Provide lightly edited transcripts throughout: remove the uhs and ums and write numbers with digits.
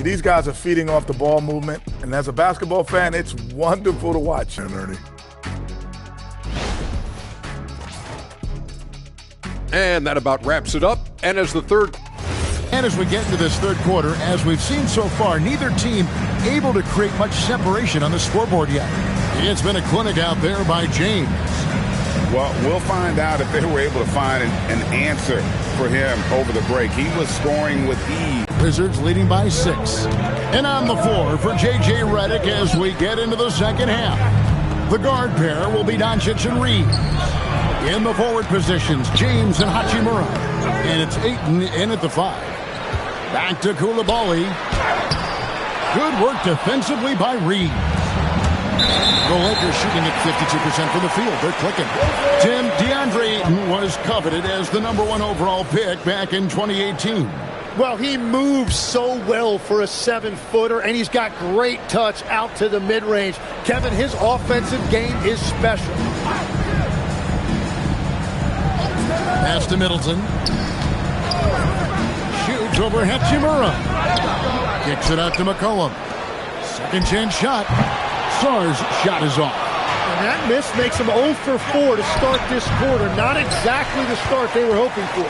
these guys are feeding off the ball movement, and as a basketball fan, it's wonderful to watch. And that about wraps it up. And as we get into this third quarter, as we've seen so far, neither team able to create much separation on the scoreboard yet. It's been a clinic out there by James. Well, we'll find out if they were able to find an answer for him over the break. He was scoring with ease. Wizards leading by 6. And on the floor for J.J. Redick as we get into the second half. The guard pair will be Doncic and Reeves. In the forward positions, James and Hachimura. And it's Ayton in at the 5. Back to Koulibaly. Good work defensively by Reeves. The Lakers shooting at 52% from the field. They're clicking. Tim, DeAndre Ayton was coveted as the #1 overall pick back in 2018. Well, he moves so well for a 7-footer, and he's got great touch out to the mid-range. Kevin, his offensive game is special. Pass to Middleton. Shoots over Hachimura. Kicks it out to McCollum. Second chance shot. Sarr's shot is off. And that miss makes him 0 for 4 to start this quarter. Not exactly the start they were hoping for.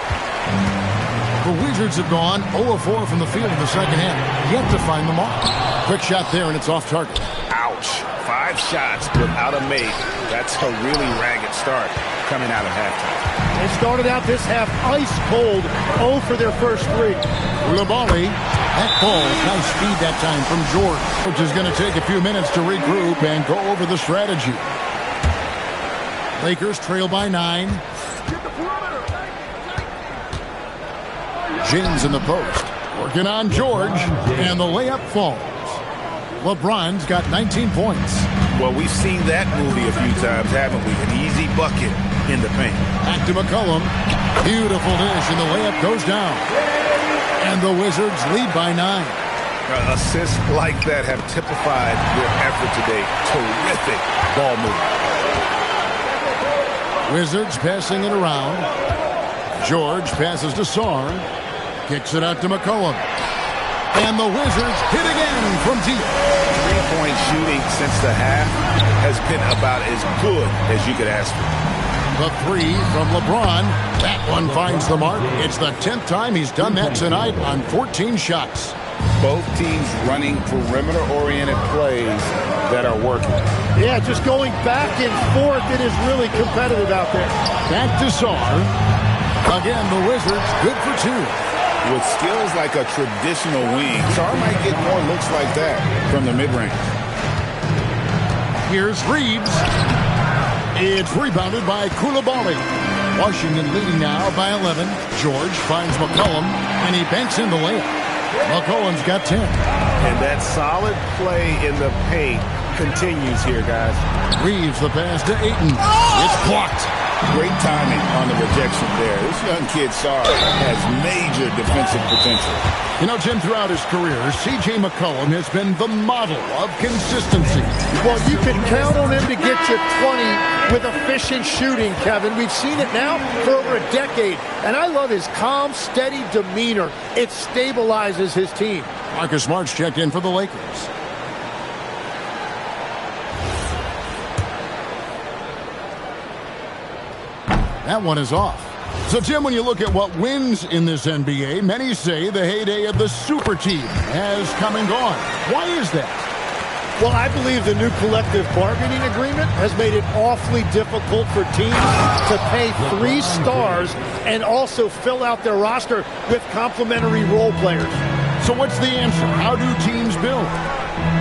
The Wizards have gone 0 of 4 from the field in the second half. Yet to find the mark. Quick shot there, and it's off target. Ouch. 5 shots without a make. That's a really ragged start coming out of halftime. They started out this half ice cold, 0 for their first 3. Koulibaly, that ball, nice speed that time from George. Which is going to take a few minutes to regroup and go over the strategy. Lakers trail by 9. James in the post, working on George, and the layup falls. LeBron's got 19 points. Well, we've seen that movie a few times, haven't we? An easy bucket in the paint. Back to McCollum. Beautiful dish, and the layup goes down. And the Wizards lead by 9. Assists like that have typified their effort today. Terrific ball movement. Wizards passing it around. George passes to Sarr. Kicks it out to McCollum. And the Wizards hit again from deep. 3-point shooting since the half has been about as good as you could ask for. The 3 from LeBron. That one finds the mark. It's the 10th time he's done that tonight on 14 shots. Both teams running perimeter-oriented plays that are working. Yeah, just going back and forth. It is really competitive out there. Back to Sarr. Again, the Wizards good for 2. With skills like a traditional wing, Sarr might get more looks like that from the mid-range. Here's Reeves. It's rebounded by Koulibaly. Washington leading now by 11. George finds McCollum, and he banks in the layup. McCollum's got 10. And that solid play in the paint continues here, guys. Reeves the pass to Ayton. It's blocked. Great timing on the rejection there. This young kid, Sarr, has major defensive potential. You know, Jim, throughout his career, C.J. McCollum has been the model of consistency. Well, you can count on him to get you 20 with efficient shooting, Kevin. We've seen it now for over a decade. And I love his calm, steady demeanor. It stabilizes his team. Marcus Smart's checked in for the Lakers. That one is off. So, Tim, when you look at what wins in this NBA, many say the heyday of the super team has come and gone. Why is that? Well, I believe the new collective bargaining agreement has made it awfully difficult for teams to pay 3 stars and also fill out their roster with complementary role players. So what's the answer? How do teams build?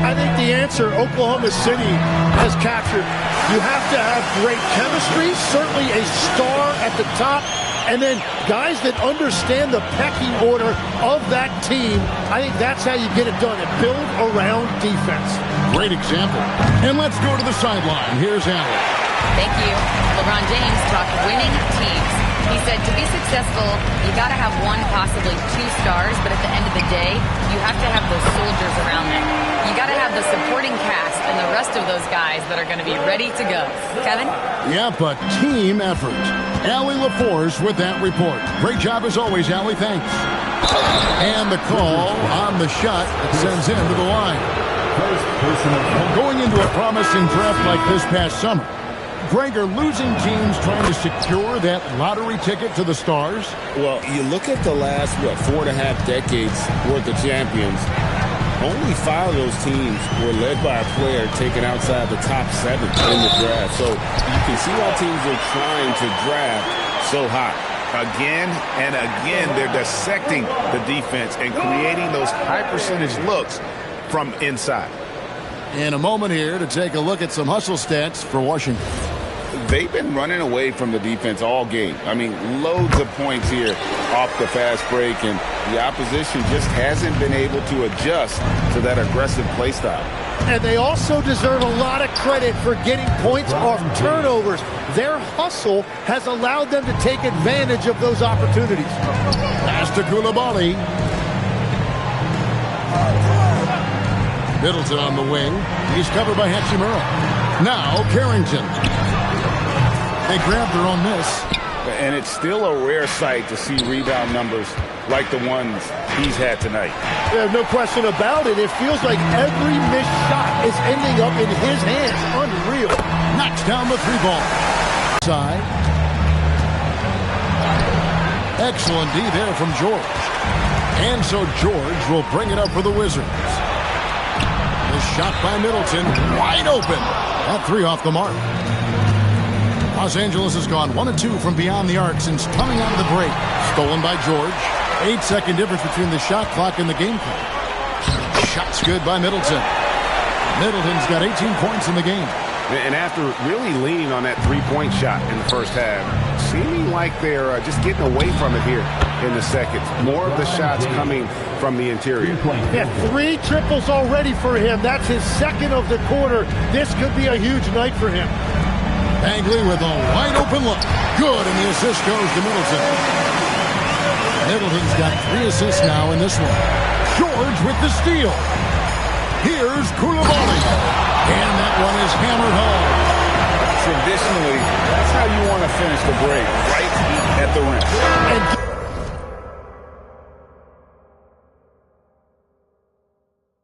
I think the answer Oklahoma City has captured. You have to have great chemistry, certainly a star at the top, and then guys that understand the pecking order of that team. I think that's how you get it done, and build around defense. Great example. And let's go to the sideline. Here's Allen. Thank you. LeBron James talked winning teams. He said to be successful, you got to have 1, possibly 2 stars, but at the end of the day, you have to have those soldiers around them. You got to have the supporting cast and the rest of those guys that are going to be ready to go. Kevin? Yep, a team effort. Allie LaForce with that report. Great job as always, Allie. Thanks. And the call on the shot that sends him to the line. Going into a promising draft like this past summer, Greg, are losing teams trying to secure that lottery ticket to the stars? Well, you look at the last, 4.5 decades worth of champions, only 5 of those teams were led by a player taken outside the top 7 in the draft. So you can see why teams are trying to draft so high. Again and again, they're dissecting the defense and creating those high percentage looks from inside. In a moment here to take a look at some hustle stats for Washington. They've been running away from the defense all game. I mean, loads of points here off the fast break, and the opposition just hasn't been able to adjust to that aggressive play style. And they also deserve a lot of credit for getting points off turnovers. Their hustle has allowed them to take advantage of those opportunities. Pass to Koulibaly. Middleton on the wing. He's covered by Hachimura. Now Carrington. They grabbed their own miss. And it's still a rare sight to see rebound numbers like the ones he's had tonight. Yeah, no question about it. It feels like every missed shot is ending up in his hands. Unreal. Knocks down the 3-ball. Side. Excellent D there from George. And so George will bring it up for the Wizards. The shot by Middleton. Wide open. That 3 off the mark. Los Angeles has gone 1 of 2 from beyond the arc since coming out of the break. Stolen by George. 8-second difference between the shot clock and the game clock. Shot's good by Middleton. Middleton's got 18 points in the game. And after really leaning on that 3-point shot in the first half, seeming like they're just getting away from it here in the second. More of the shots coming from the interior. Yeah, 3 triples already for him. That's his second of the quarter. This could be a huge night for him. Bagley with a wide open look. Good, and the assist goes to Middleton. Middleton's got 3 assists now in this one. George with the steal. Here's Koulibaly. And that one is hammered home. Traditionally, that's how you want to finish the break, right at the rim. And